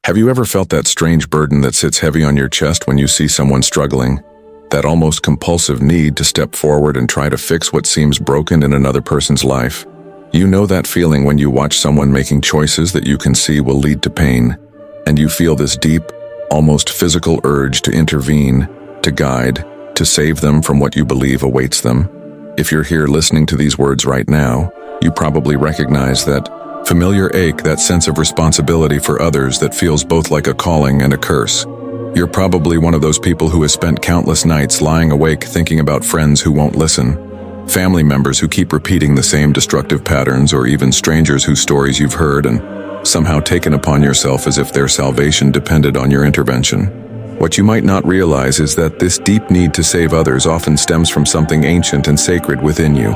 Have you ever felt that strange burden that sits heavy on your chest when you see someone struggling? That almost compulsive need to step forward and try to fix what seems broken in another person's life? You know that feeling when you watch someone making choices that you can see will lead to pain, and you feel this deep, almost physical urge to intervene, to guide, to save them from what you believe awaits them. If you're here listening to these words right now, you probably recognize that familiar ache, that sense of responsibility for others that feels both like a calling and a curse. You're probably one of those people who has spent countless nights lying awake thinking about friends who won't listen, family members who keep repeating the same destructive patterns, or even strangers whose stories you've heard and somehow taken upon yourself as if their salvation depended on your intervention. What you might not realize is that this deep need to save others often stems from something ancient and sacred within you.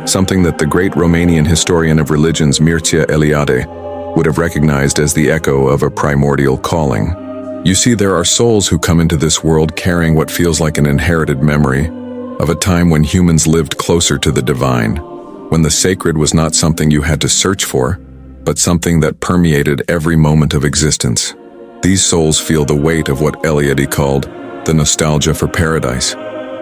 Something that the great Romanian historian of religions Mircea Eliade would have recognized as the echo of a primordial calling. You see, there are souls who come into this world carrying what feels like an inherited memory of a time when humans lived closer to the divine, when the sacred was not something you had to search for, but something that permeated every moment of existence. These souls feel the weight of what Eliade called the nostalgia for paradise,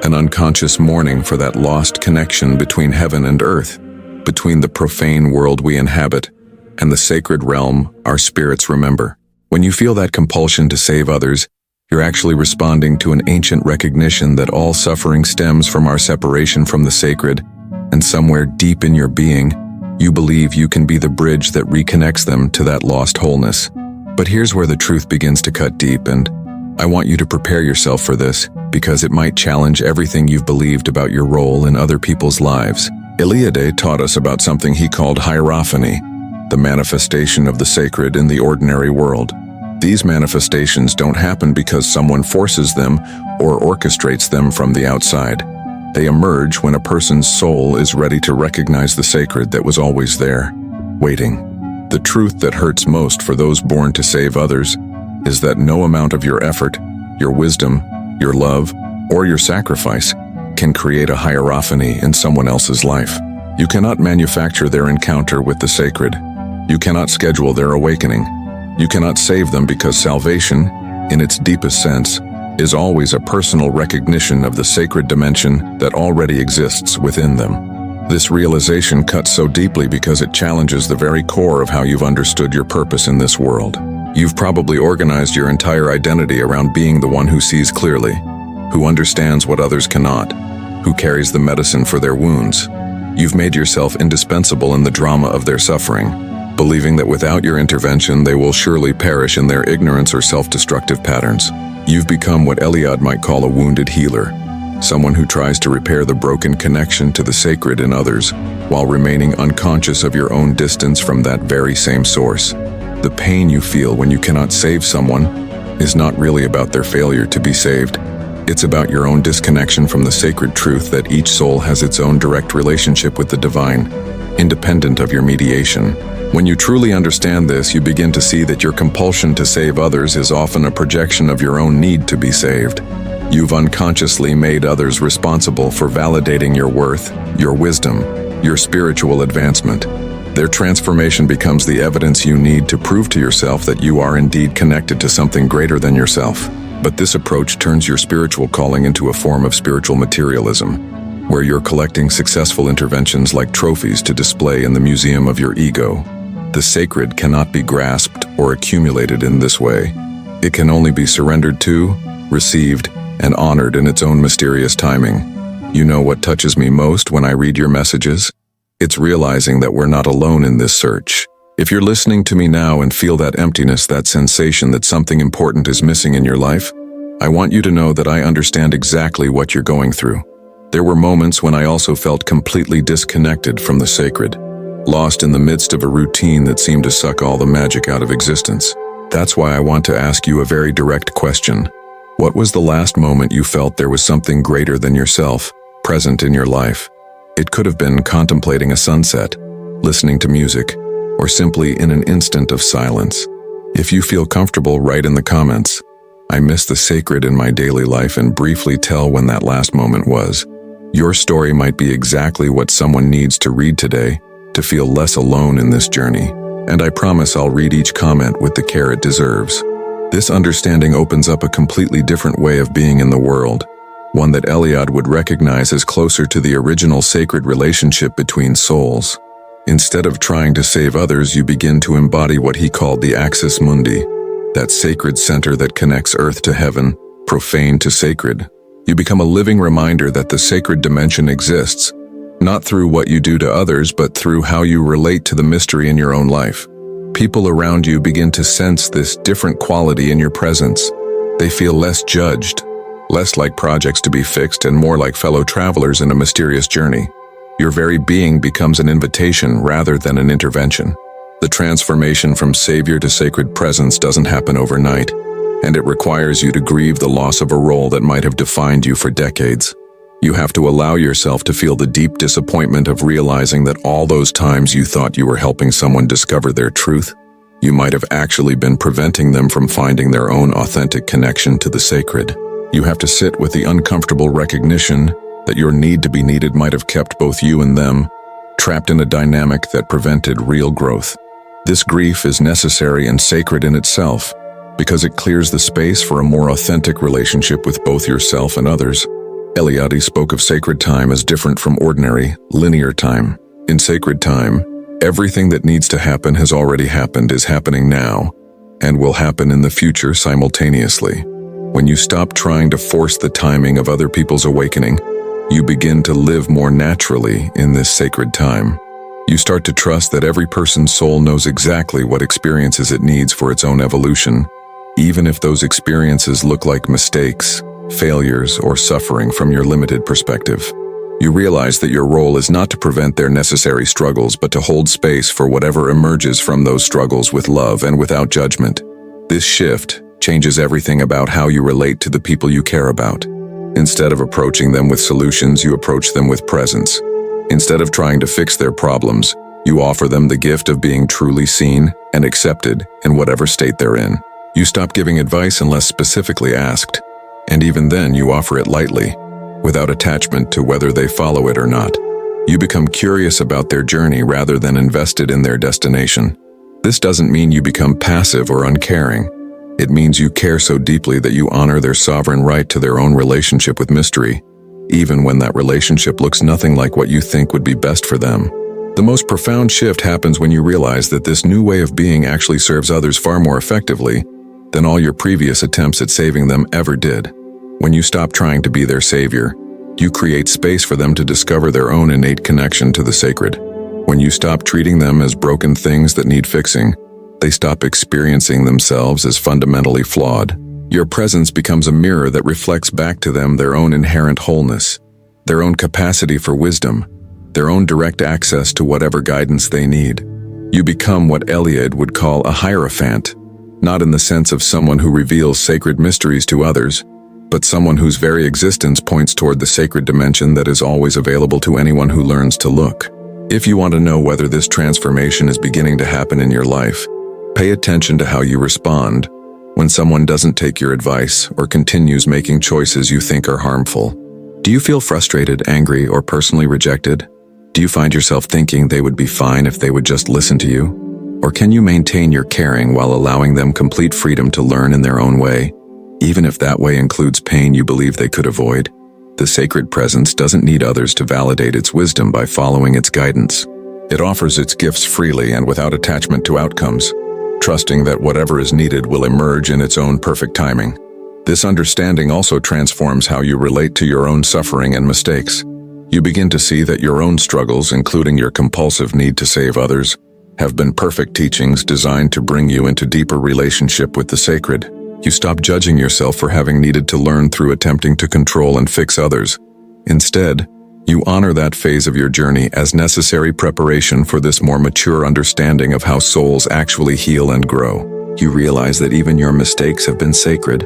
an unconscious mourning for that lost connection between heaven and earth, between the profane world we inhabit and the sacred realm our spirits remember. When you feel that compulsion to save others, you're actually responding to an ancient recognition that all suffering stems from our separation from the sacred, and somewhere deep in your being, you believe you can be the bridge that reconnects them to that lost wholeness. But here's where the truth begins to cut deep, and I want you to prepare yourself for this, because it might challenge everything you've believed about your role in other people's lives. Eliade taught us about something he called hierophany, the manifestation of the sacred in the ordinary world. These manifestations don't happen because someone forces them or orchestrates them from the outside. They emerge when a person's soul is ready to recognize the sacred that was always there, waiting. The truth that hurts most for those born to save others is that no amount of your effort, your wisdom, your love, or your sacrifice can create a hierophany in someone else's life. You cannot manufacture their encounter with the sacred. You cannot schedule their awakening. You cannot save them, because salvation, in its deepest sense, is always a personal recognition of the sacred dimension that already exists within them. This realization cuts so deeply because it challenges the very core of how you've understood your purpose in this world. You've probably organized your entire identity around being the one who sees clearly, who understands what others cannot, who carries the medicine for their wounds. You've made yourself indispensable in the drama of their suffering, believing that without your intervention they will surely perish in their ignorance or self-destructive patterns. You've become what Eliade might call a wounded healer, someone who tries to repair the broken connection to the sacred in others while remaining unconscious of your own distance from that very same source. The pain you feel when you cannot save someone is not really about their failure to be saved. It's about your own disconnection from the sacred truth that each soul has its own direct relationship with the divine, independent of your mediation. When you truly understand this, you begin to see that your compulsion to save others is often a projection of your own need to be saved. You've unconsciously made others responsible for validating your worth, your wisdom, your spiritual advancement. Their transformation becomes the evidence you need to prove to yourself that you are indeed connected to something greater than yourself. But this approach turns your spiritual calling into a form of spiritual materialism, where you're collecting successful interventions like trophies to display in the museum of your ego. The sacred cannot be grasped or accumulated in this way. It can only be surrendered to, received, and honored in its own mysterious timing. You know what touches me most when I read your messages? It's realizing that we're not alone in this search. If you're listening to me now and feel that emptiness, that sensation that something important is missing in your life, I want you to know that I understand exactly what you're going through. There were moments when I also felt completely disconnected from the sacred, lost in the midst of a routine that seemed to suck all the magic out of existence. That's why I want to ask you a very direct question. What was the last moment you felt there was something greater than yourself present in your life? It could have been contemplating a sunset, listening to music, or simply in an instant of silence. If you feel comfortable, write in the comments, "I miss the sacred in my daily life," and briefly tell when that last moment was. Your story might be exactly what someone needs to read today to feel less alone in this journey. And I promise I'll read each comment with the care it deserves. This understanding opens up a completely different way of being in the world, one that Eliade would recognize as closer to the original sacred relationship between souls. Instead of trying to save others, you begin to embody what he called the axis mundi, that sacred center that connects earth to heaven, profane to sacred. You become a living reminder that the sacred dimension exists, not through what you do to others, but through how you relate to the mystery in your own life. People around you begin to sense this different quality in your presence. They feel less judged, less like projects to be fixed, and more like fellow travelers in a mysterious journey. Your very being becomes an invitation rather than an intervention. The transformation from savior to sacred presence doesn't happen overnight, and it requires you to grieve the loss of a role that might have defined you for decades. You have to allow yourself to feel the deep disappointment of realizing that all those times you thought you were helping someone discover their truth, you might have actually been preventing them from finding their own authentic connection to the sacred. You have to sit with the uncomfortable recognition that your need to be needed might have kept both you and them trapped in a dynamic that prevented real growth. This grief is necessary and sacred in itself because it clears the space for a more authentic relationship with both yourself and others. Eliade spoke of sacred time as different from ordinary, linear time. In sacred time, everything that needs to happen has already happened, is happening now, and will happen in the future simultaneously. When you stop trying to force the timing of other people's awakening, you begin to live more naturally in this sacred time. You start to trust that every person's soul knows exactly what experiences it needs for its own evolution, even if those experiences look like mistakes, failures, or suffering from your limited perspective. You realize that your role is not to prevent their necessary struggles, but to hold space for whatever emerges from those struggles with love and without judgment. This shift changes everything about how you relate to the people you care about. Instead of approaching them with solutions, you approach them with presence. Instead of trying to fix their problems, you offer them the gift of being truly seen and accepted in whatever state they're in. You stop giving advice unless specifically asked, and even then you offer it lightly, without attachment to whether they follow it or not. You become curious about their journey rather than invested in their destination. This doesn't mean you become passive or uncaring. It means you care so deeply that you honor their sovereign right to their own relationship with mystery, even when that relationship looks nothing like what you think would be best for them. The most profound shift happens when you realize that this new way of being actually serves others far more effectively than all your previous attempts at saving them ever did. When you stop trying to be their savior, you create space for them to discover their own innate connection to the sacred. When you stop treating them as broken things that need fixing, they stop experiencing themselves as fundamentally flawed. Your presence becomes a mirror that reflects back to them their own inherent wholeness, their own capacity for wisdom, their own direct access to whatever guidance they need. You become what Eliade would call a hierophant, not in the sense of someone who reveals sacred mysteries to others, but someone whose very existence points toward the sacred dimension that is always available to anyone who learns to look. If you want to know whether this transformation is beginning to happen in your life, pay attention to how you respond when someone doesn't take your advice or continues making choices you think are harmful. Do you feel frustrated, angry, or personally rejected? Do you find yourself thinking they would be fine if they would just listen to you? Or can you maintain your caring while allowing them complete freedom to learn in their own way, even if that way includes pain you believe they could avoid? The sacred presence doesn't need others to validate its wisdom by following its guidance. It offers its gifts freely and without attachment to outcomes, trusting that whatever is needed will emerge in its own perfect timing. This understanding also transforms how you relate to your own suffering and mistakes. You begin to see that your own struggles, including your compulsive need to save others, have been perfect teachings designed to bring you into deeper relationship with the sacred. You stop judging yourself for having needed to learn through attempting to control and fix others. Instead, you honor that phase of your journey as necessary preparation for this more mature understanding of how souls actually heal and grow. You realize that even your mistakes have been sacred,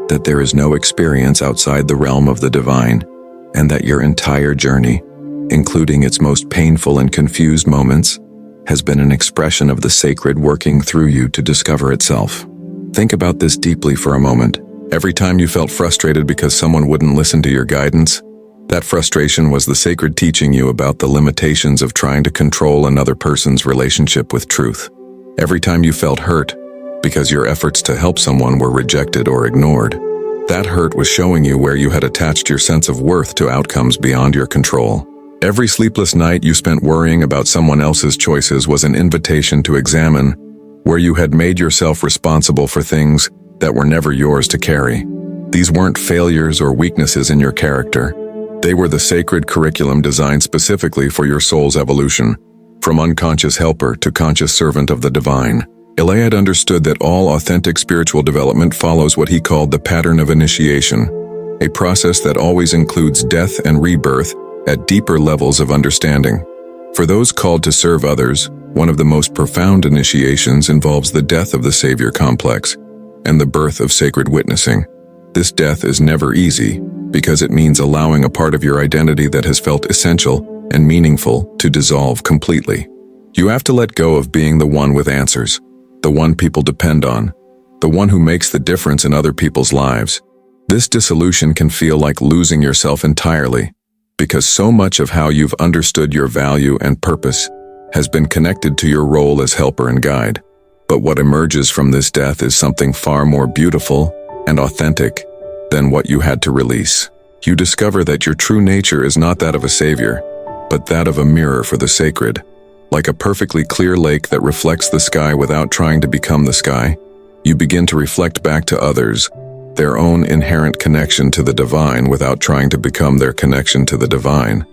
that there is no experience outside the realm of the divine, and that your entire journey, including its most painful and confused moments, has been an expression of the sacred working through you to discover itself. Think about this deeply for a moment. Every time you felt frustrated because someone wouldn't listen to your guidance, that frustration was the sacred teaching you about the limitations of trying to control another person's relationship with truth. Every time you felt hurt, because your efforts to help someone were rejected or ignored. That hurt was showing you where you had attached your sense of worth to outcomes beyond your control. Every sleepless night you spent worrying about someone else's choices was an invitation to examine where you had made yourself responsible for things that were never yours to carry. These weren't failures or weaknesses in your character. They were the sacred curriculum designed specifically for your soul's evolution. From unconscious helper to conscious servant of the divine, Eliade understood that all authentic spiritual development follows what he called the pattern of initiation, a process that always includes death and rebirth at deeper levels of understanding. For those called to serve others, one of the most profound initiations involves the death of the savior complex and the birth of sacred witnessing. This death is never easy because it means allowing a part of your identity that has felt essential and meaningful to dissolve completely. You have to let go of being the one with answers, the one people depend on, the one who makes the difference in other people's lives. This dissolution can feel like losing yourself entirely, because so much of how you've understood your value and purpose has been connected to your role as helper and guide. But what emerges from this death is something far more beautiful and authentic than what you had to release. You discover that your true nature is not that of a savior, but that of a mirror for the sacred. Like a perfectly clear lake that reflects the sky without trying to become the sky, you begin to reflect back to others their own inherent connection to the divine without trying to become their connection to the divine.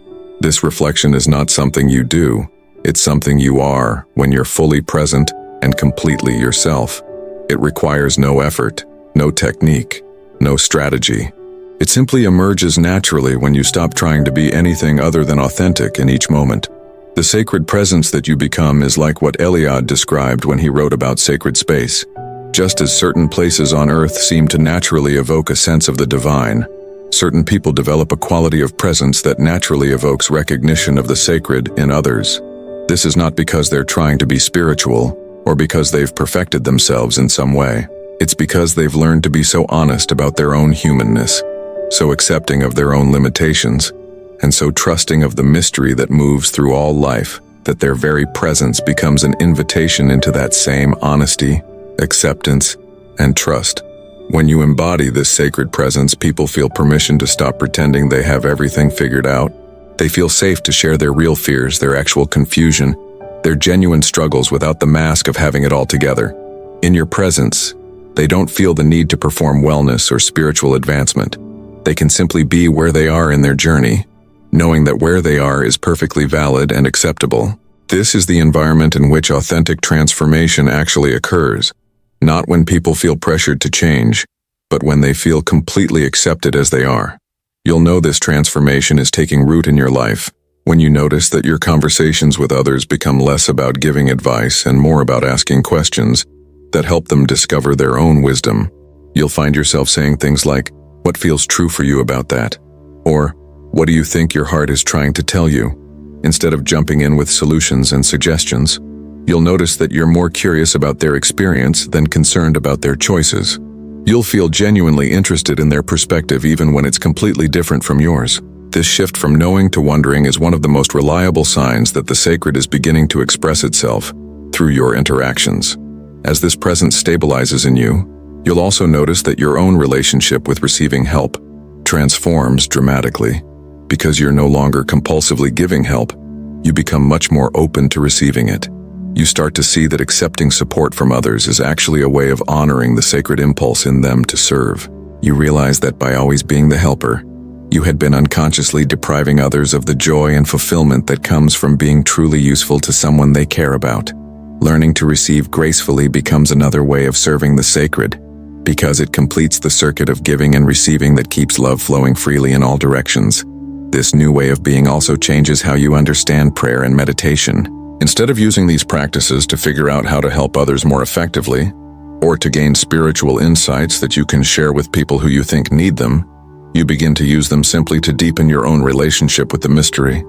This reflection is not something you do, it's something you are when you're fully present and completely yourself. It requires no effort, no technique, no strategy. It simply emerges naturally when you stop trying to be anything other than authentic in each moment. The sacred presence that you become is like what Eliade described when he wrote about sacred space. Just as certain places on earth seem to naturally evoke a sense of the divine, certain people develop a quality of presence that naturally evokes recognition of the sacred in others. This is not because they're trying to be spiritual or because they've perfected themselves in some way. It's because they've learned to be so honest about their own humanness, so accepting of their own limitations, and so trusting of the mystery that moves through all life, that their very presence becomes an invitation into that same honesty, acceptance, and trust. When you embody this sacred presence, people feel permission to stop pretending they have everything figured out. They feel safe to share their real fears, their actual confusion, their genuine struggles without the mask of having it all together. In your presence, they don't feel the need to perform wellness or spiritual advancement. They can simply be where they are in their journey, knowing that where they are is perfectly valid and acceptable. This is the environment in which authentic transformation actually occurs, not when people feel pressured to change, but when they feel completely accepted as they are. You'll know this transformation is taking root in your life when you notice that your conversations with others become less about giving advice and more about asking questions that help them discover their own wisdom. You'll find yourself saying things like, "What feels true for you about that?" Or, "What do you think your heart is trying to tell you?" Instead of jumping in with solutions and suggestions, you'll notice that you're more curious about their experience than concerned about their choices. You'll feel genuinely interested in their perspective even when it's completely different from yours. This shift from knowing to wondering is one of the most reliable signs that the sacred is beginning to express itself through your interactions. As this presence stabilizes in you, you'll also notice that your own relationship with receiving help transforms dramatically. Because you're no longer compulsively giving help, you become much more open to receiving it. You start to see that accepting support from others is actually a way of honoring the sacred impulse in them to serve. You realize that by always being the helper, you had been unconsciously depriving others of the joy and fulfillment that comes from being truly useful to someone they care about. Learning to receive gracefully becomes another way of serving the sacred, because it completes the circuit of giving and receiving that keeps love flowing freely in all directions. This new way of being also changes how you understand prayer and meditation. Instead of using these practices to figure out how to help others more effectively, or to gain spiritual insights that you can share with people who you think need them, you begin to use them simply to deepen your own relationship with the mystery.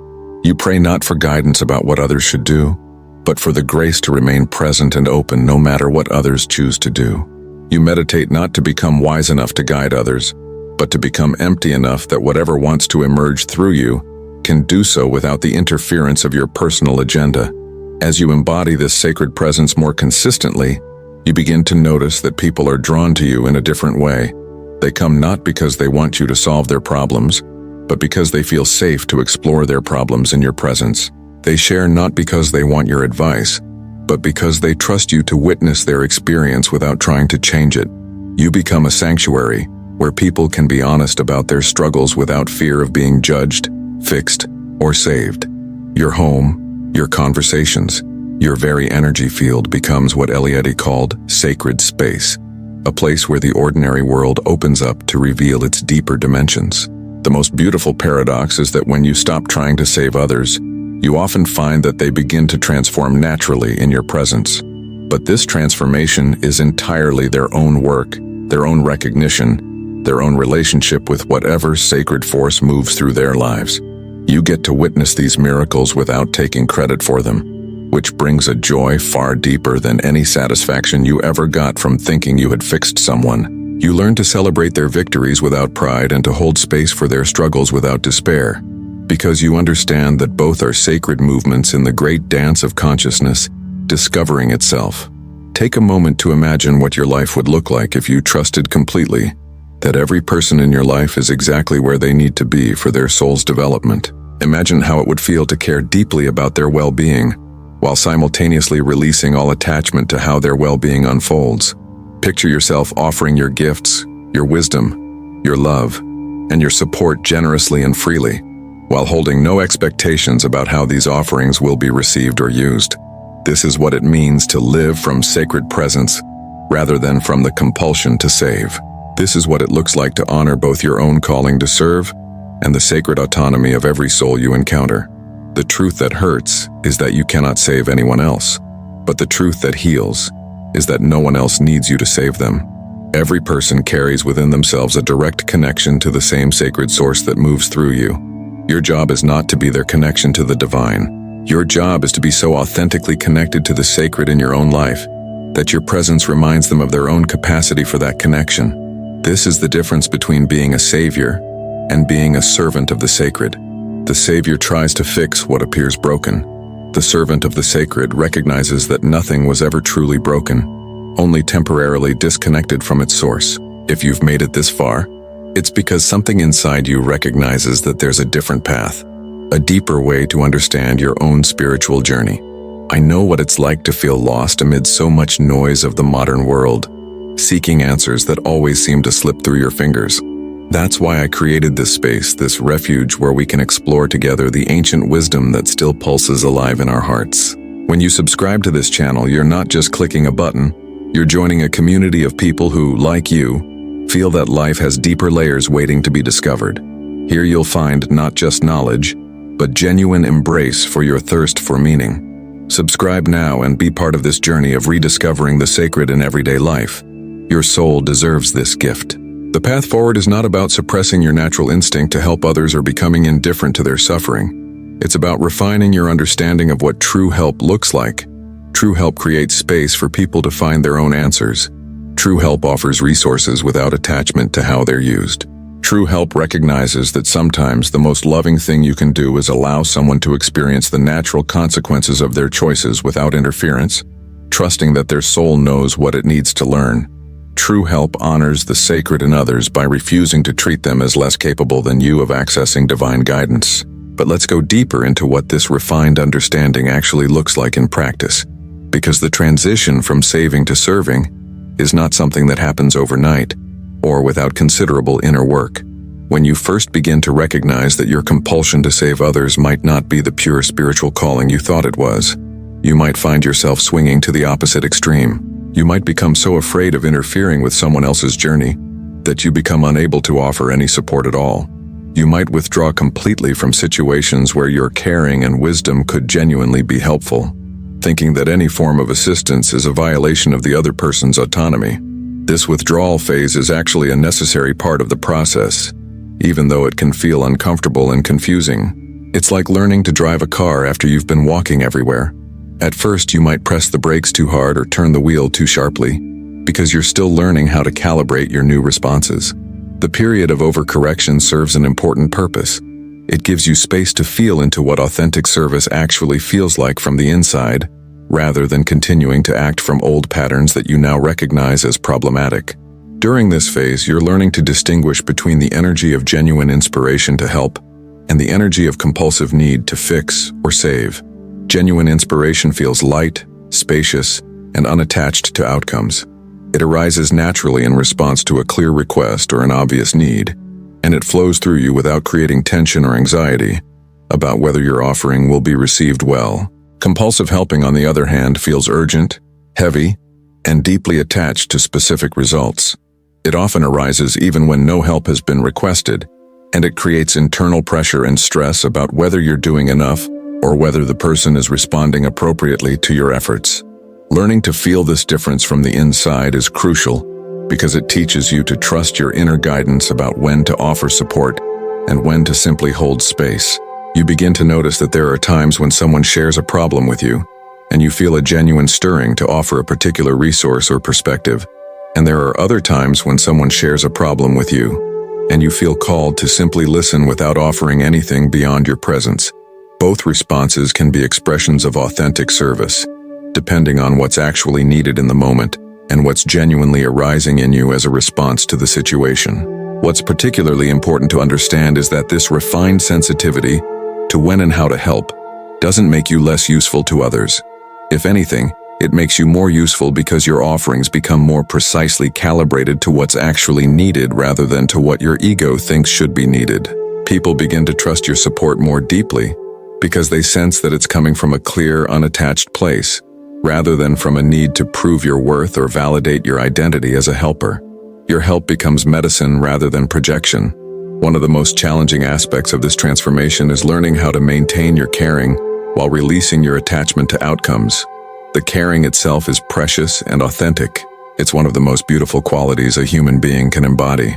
You pray not for guidance about what others should do, but for the grace to remain present and open no matter what others choose to do. You meditate not to become wise enough to guide others, but to become empty enough that whatever wants to emerge through you can do so without the interference of your personal agenda. As you embody this sacred presence more consistently, You begin to notice that people are drawn to you in a different way. They come not because they want you to solve their problems, but because they feel safe to explore their problems in your presence. They share not because they want your advice, but because they trust you to witness their experience without trying to change it. You become a sanctuary where people can be honest about their struggles without fear of being judged, fixed, or saved. Your home, your conversations, your very energy field becomes what Eliade called sacred space, a place where the ordinary world opens up to reveal its deeper dimensions. The most beautiful paradox is that when you stop trying to save others, you often find that they begin to transform naturally in your presence. But this transformation is entirely their own work, their own recognition, their own relationship with whatever sacred force moves through their lives. You get to witness these miracles without taking credit for them, which brings a joy far deeper than any satisfaction you ever got from thinking you had fixed someone. You learn to celebrate their victories without pride and to hold space for their struggles without despair, because you understand that both are sacred movements in the great dance of consciousness, discovering itself. Take a moment to imagine what your life would look like if you trusted completely that every person in your life is exactly where they need to be for their soul's development. Imagine how it would feel to care deeply about their well-being, while simultaneously releasing all attachment to how their well-being unfolds. Picture yourself offering your gifts, your wisdom, your love, and your support generously and freely, while holding no expectations about how these offerings will be received or used. This is what it means to live from sacred presence rather than from the compulsion to save. This is what it looks like to honor both your own calling to serve and the sacred autonomy of every soul you encounter. The truth that hurts is that you cannot save anyone else, but the truth that heals is that no one else needs you to save them. Every person carries within themselves a direct connection to the same sacred source that moves through you. Your job is not to be their connection to the divine. Your job is to be so authentically connected to the sacred in your own life that your presence reminds them of their own capacity for that connection. This is the difference between being a savior and being a servant of the sacred. The savior tries to fix what appears broken. The servant of the sacred recognizes that nothing was ever truly broken, only temporarily disconnected from its source. If you've made it this far, it's because something inside you recognizes that there's a different path, a deeper way to understand your own spiritual journey. I know what it's like to feel lost amid so much noise of the modern world, seeking answers that always seem to slip through your fingers. That's why I created this space, this refuge where we can explore together the ancient wisdom that still pulses alive in our hearts. When you subscribe to this channel, you're not just clicking a button, you're joining a community of people who, like you, feel that life has deeper layers waiting to be discovered. Here you'll find not just knowledge, but genuine embrace for your thirst for meaning. Subscribe now and be part of this journey of rediscovering the sacred in everyday life. Your soul deserves this gift. The path forward is not about suppressing your natural instinct to help others or becoming indifferent to their suffering. It's about refining your understanding of what true help looks like. True help creates space for people to find their own answers. True help offers resources without attachment to how they're used. True help recognizes that sometimes the most loving thing you can do is allow someone to experience the natural consequences of their choices without interference, trusting that their soul knows what it needs to learn. True help honors the sacred in others by refusing to treat them as less capable than you of accessing divine guidance. But let's go deeper into what this refined understanding actually looks like in practice, because the transition from saving to serving is not something that happens overnight or without considerable inner work. When you first begin to recognize that your compulsion to save others might not be the pure spiritual calling you thought it was, you might find yourself swinging to the opposite extreme. You might become so afraid of interfering with someone else's journey that you become unable to offer any support at all. You might withdraw completely from situations where your caring and wisdom could genuinely be helpful, thinking that any form of assistance is a violation of the other person's autonomy. This withdrawal phase is actually a necessary part of the process, even though it can feel uncomfortable and confusing. It's like learning to drive a car after you've been walking everywhere. At first, you might press the brakes too hard or turn the wheel too sharply, because you're still learning how to calibrate your new responses. The period of overcorrection serves an important purpose. It gives you space to feel into what authentic service actually feels like from the inside, rather than continuing to act from old patterns that you now recognize as problematic. During this phase, you're learning to distinguish between the energy of genuine inspiration to help and the energy of compulsive need to fix or save. Genuine inspiration feels light, spacious, and unattached to outcomes. It arises naturally in response to a clear request or an obvious need, and it flows through you without creating tension or anxiety about whether your offering will be received well. Compulsive helping, on the other hand, feels urgent, heavy, and deeply attached to specific results. It often arises even when no help has been requested, and it creates internal pressure and stress about whether you're doing enough or whether the person is responding appropriately to your efforts. Learning to feel this difference from the inside is crucial because it teaches you to trust your inner guidance about when to offer support and when to simply hold space. You begin to notice that there are times when someone shares a problem with you, and you feel a genuine stirring to offer a particular resource or perspective. And there are other times when someone shares a problem with you, and you feel called to simply listen without offering anything beyond your presence. Both responses can be expressions of authentic service, depending on what's actually needed in the moment and what's genuinely arising in you as a response to the situation. What's particularly important to understand is that this refined sensitivity to when and how to help doesn't make you less useful to others. If anything, it makes you more useful because your offerings become more precisely calibrated to what's actually needed rather than to what your ego thinks should be needed. People begin to trust your support more deeply because they sense that it's coming from a clear, unattached place, rather than from a need to prove your worth or validate your identity as a helper. Your help becomes medicine rather than projection. One of the most challenging aspects of this transformation is learning how to maintain your caring while releasing your attachment to outcomes. The caring itself is precious and authentic. It's one of the most beautiful qualities a human being can embody.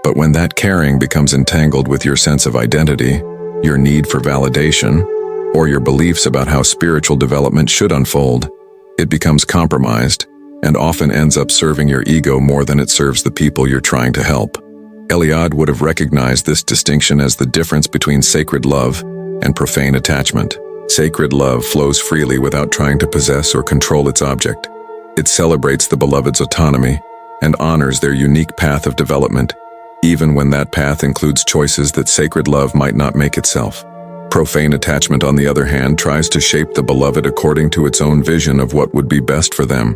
But when that caring becomes entangled with your sense of identity, your need for validation, or your beliefs about how spiritual development should unfold, it becomes compromised and often ends up serving your ego more than it serves the people you're trying to help. Eliade would have recognized this distinction as the difference between sacred love and profane attachment. Sacred love flows freely without trying to possess or control its object. It celebrates the beloved's autonomy and honors their unique path of development, even when that path includes choices that sacred love might not make itself. Profane attachment, on the other hand, tries to shape the beloved according to its own vision of what would be best for them.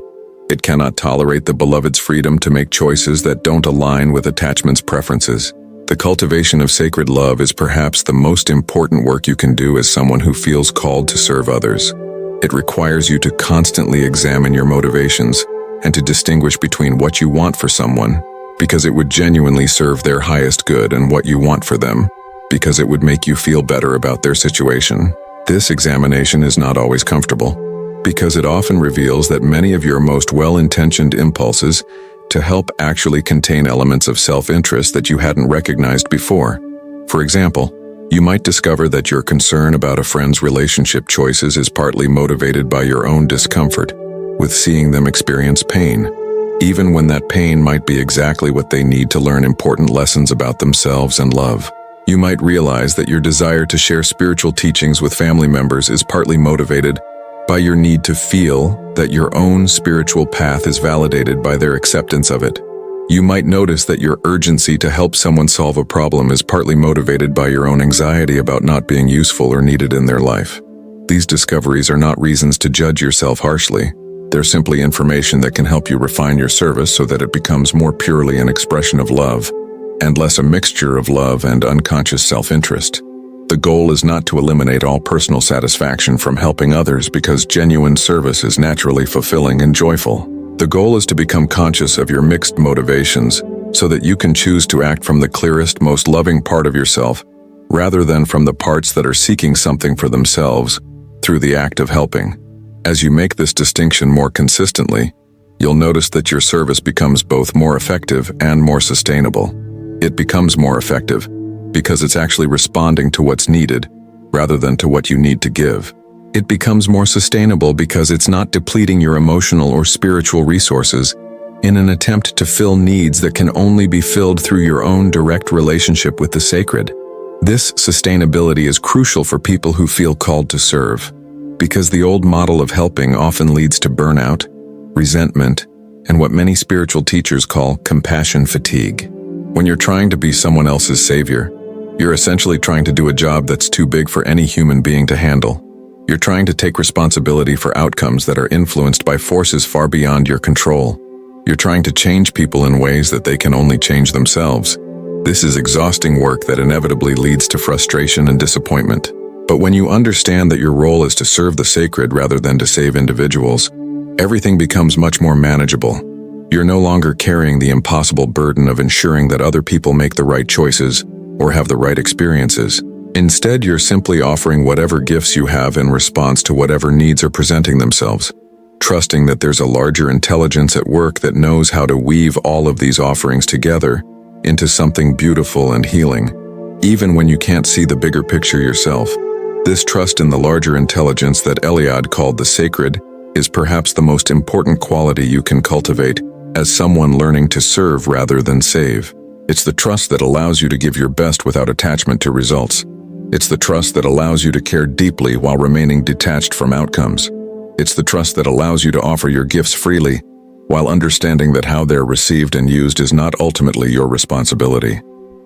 It cannot tolerate the beloved's freedom to make choices that don't align with attachment's preferences. The cultivation of sacred love is perhaps the most important work you can do as someone who feels called to serve others. It requires you to constantly examine your motivations and to distinguish between what you want for someone, because it would genuinely serve their highest good, and what you want for them, because it would make you feel better about their situation. This examination is not always comfortable, because it often reveals that many of your most well-intentioned impulses to help actually contain elements of self-interest that you hadn't recognized before. For example, you might discover that your concern about a friend's relationship choices is partly motivated by your own discomfort with seeing them experience pain, even when that pain might be exactly what they need to learn important lessons about themselves and love. You might realize that your desire to share spiritual teachings with family members is partly motivated by your need to feel that your own spiritual path is validated by their acceptance of it. You might notice that your urgency to help someone solve a problem is partly motivated by your own anxiety about not being useful or needed in their life. These discoveries are not reasons to judge yourself harshly. They're simply information that can help you refine your service so that it becomes more purely an expression of love, and less a mixture of love and unconscious self-interest. The goal is not to eliminate all personal satisfaction from helping others, because genuine service is naturally fulfilling and joyful. The goal is to become conscious of your mixed motivations so that you can choose to act from the clearest, most loving part of yourself, rather than from the parts that are seeking something for themselves through the act of helping. As you make this distinction more consistently, you'll notice that your service becomes both more effective and more sustainable. It becomes more effective because it's actually responding to what's needed rather than to what you need to give. It becomes more sustainable because it's not depleting your emotional or spiritual resources in an attempt to fill needs that can only be filled through your own direct relationship with the sacred. This sustainability is crucial for people who feel called to serve, because the old model of helping often leads to burnout, resentment, and what many spiritual teachers call compassion fatigue. When you're trying to be someone else's savior, you're essentially trying to do a job that's too big for any human being to handle. You're trying to take responsibility for outcomes that are influenced by forces far beyond your control. You're trying to change people in ways that they can only change themselves. This is exhausting work that inevitably leads to frustration and disappointment. But when you understand that your role is to serve the sacred rather than to save individuals, everything becomes much more manageable. You're no longer carrying the impossible burden of ensuring that other people make the right choices or have the right experiences. Instead, you're simply offering whatever gifts you have in response to whatever needs are presenting themselves, trusting that there's a larger intelligence at work that knows how to weave all of these offerings together into something beautiful and healing, even when you can't see the bigger picture yourself. This trust in the larger intelligence that Eliade called the sacred is perhaps the most important quality you can cultivate as someone learning to serve rather than save. It's the trust that allows you to give your best without attachment to results. It's the trust that allows you to care deeply while remaining detached from outcomes. It's the trust that allows you to offer your gifts freely while understanding that how they're received and used is not ultimately your responsibility.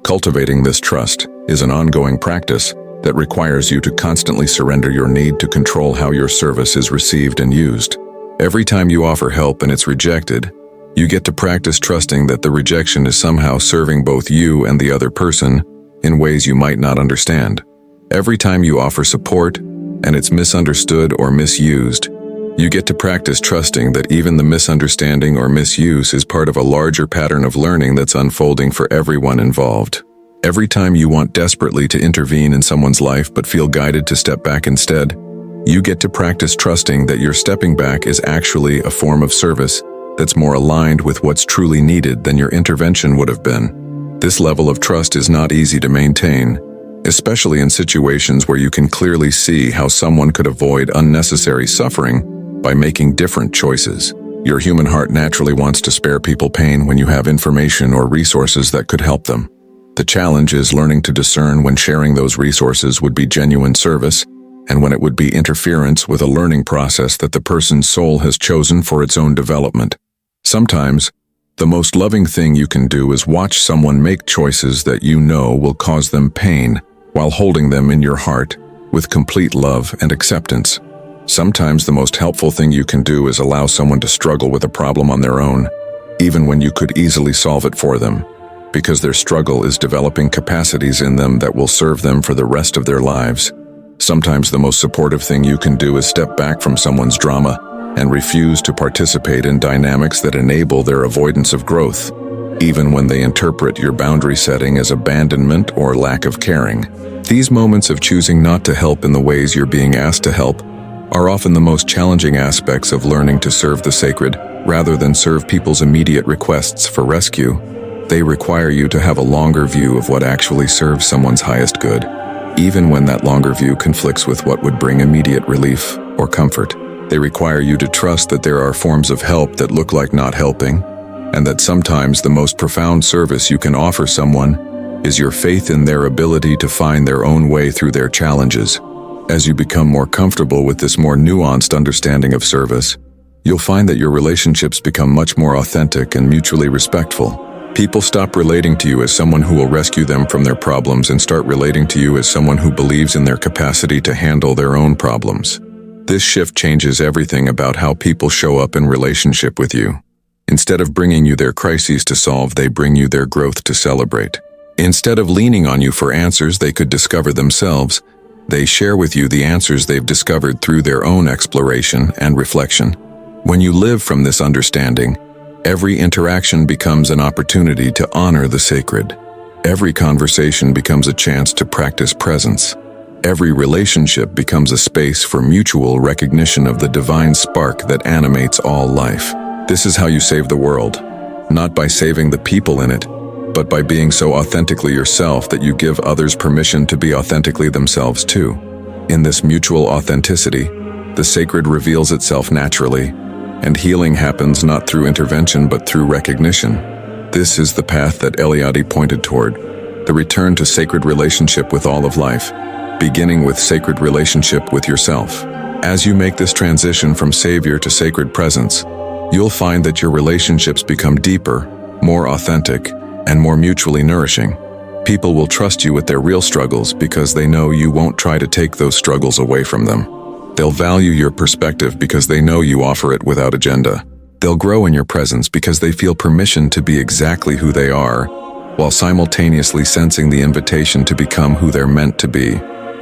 Cultivating this trust is an ongoing practice that requires you to constantly surrender your need to control how your service is received and used. Every time you offer help and it's rejected, you get to practice trusting that the rejection is somehow serving both you and the other person in ways you might not understand. Every time you offer support and it's misunderstood or misused, you get to practice trusting that even the misunderstanding or misuse is part of a larger pattern of learning that's unfolding for everyone involved. Every time you want desperately to intervene in someone's life but feel guided to step back instead, you get to practice trusting that your stepping back is actually a form of service that's more aligned with what's truly needed than your intervention would have been. This level of trust is not easy to maintain, especially in situations where you can clearly see how someone could avoid unnecessary suffering by making different choices. Your human heart naturally wants to spare people pain when you have information or resources that could help them. The challenge is learning to discern when sharing those resources would be genuine service and when it would be interference with a learning process that the person's soul has chosen for its own development. Sometimes, the most loving thing you can do is watch someone make choices that you know will cause them pain while holding them in your heart with complete love and acceptance. Sometimes the most helpful thing you can do is allow someone to struggle with a problem on their own, even when you could easily solve it for them, because their struggle is developing capacities in them that will serve them for the rest of their lives. Sometimes the most supportive thing you can do is step back from someone's drama and refuse to participate in dynamics that enable their avoidance of growth, even when they interpret your boundary setting as abandonment or lack of caring. These moments of choosing not to help in the ways you're being asked to help are often the most challenging aspects of learning to serve the sacred rather than serve people's immediate requests for rescue. They require you to have a longer view of what actually serves someone's highest good, even when that longer view conflicts with what would bring immediate relief or comfort. They require you to trust that there are forms of help that look like not helping, and that sometimes the most profound service you can offer someone is your faith in their ability to find their own way through their challenges. As you become more comfortable with this more nuanced understanding of service, you'll find that your relationships become much more authentic and mutually respectful. People stop relating to you as someone who will rescue them from their problems and start relating to you as someone who believes in their capacity to handle their own problems. This shift changes everything about how people show up in relationship with you. Instead of bringing you their crises to solve, they bring you their growth to celebrate. Instead of leaning on you for answers they could discover themselves, they share with you the answers they've discovered through their own exploration and reflection. When you live from this understanding, every interaction becomes an opportunity to honor the sacred. Every conversation becomes a chance to practice presence. Every relationship becomes a space for mutual recognition of the divine spark that animates all life. This is how you save the world, not by saving the people in it, but by being so authentically yourself that you give others permission to be authentically themselves too. In this mutual authenticity, the sacred reveals itself naturally, and healing happens not through intervention but through recognition. This is the path that Eliade pointed toward, the return to sacred relationship with all of life, beginning with sacred relationship with yourself. As you make this transition from savior to sacred presence, you'll find that your relationships become deeper, more authentic, and more mutually nourishing. People will trust you with their real struggles because they know you won't try to take those struggles away from them. They'll value your perspective because they know you offer it without agenda. They'll grow in your presence because they feel permission to be exactly who they are, while simultaneously sensing the invitation to become who they're meant to be.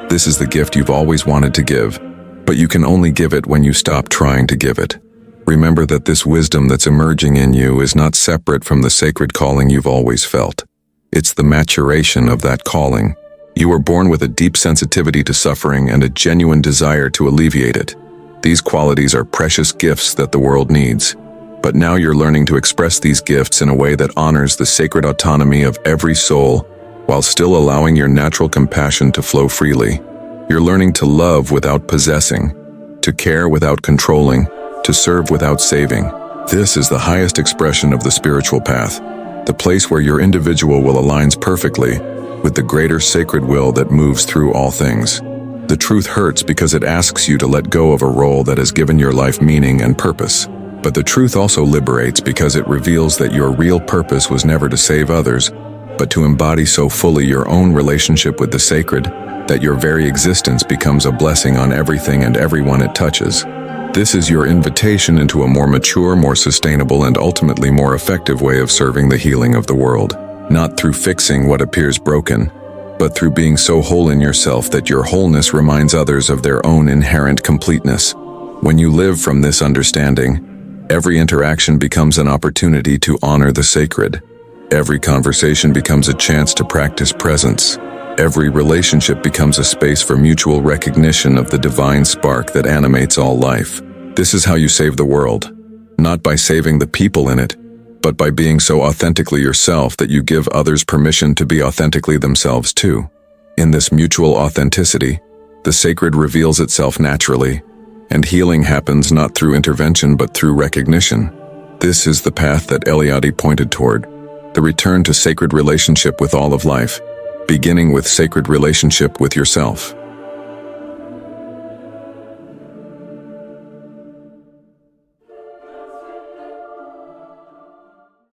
This is the gift you've always wanted to give, but you can only give it when you stop trying to give it. Remember that this wisdom that's emerging in you is not separate from the sacred calling you've always felt. It's the maturation of that calling. You were born with a deep sensitivity to suffering and a genuine desire to alleviate it. These qualities are precious gifts that the world needs. But now you're learning to express these gifts in a way that honors the sacred autonomy of every soul, while still allowing your natural compassion to flow freely. You're learning to love without possessing, to care without controlling, to serve without saving. This is the highest expression of the spiritual path, the place where your individual will aligns perfectly with the greater sacred will that moves through all things. The truth hurts because it asks you to let go of a role that has given your life meaning and purpose. But the truth also liberates because it reveals that your real purpose was never to save others, but to embody so fully your own relationship with the sacred that your very existence becomes a blessing on everything and everyone it touches. This is your invitation into a more mature, more sustainable, and ultimately more effective way of serving the healing of the world. Not through fixing what appears broken, but through being so whole in yourself that your wholeness reminds others of their own inherent completeness. When you live from this understanding, every interaction becomes an opportunity to honor the sacred. Every conversation becomes a chance to practice presence. Every relationship becomes a space for mutual recognition of the divine spark that animates all life. This is how you save the world, not by saving the people in it, but by being so authentically yourself that you give others permission to be authentically themselves too. In this mutual authenticity, the sacred reveals itself naturally, and healing happens not through intervention but through recognition. This is the path that Eliade pointed toward, the return to sacred relationship with all of life, beginning with sacred relationship with yourself.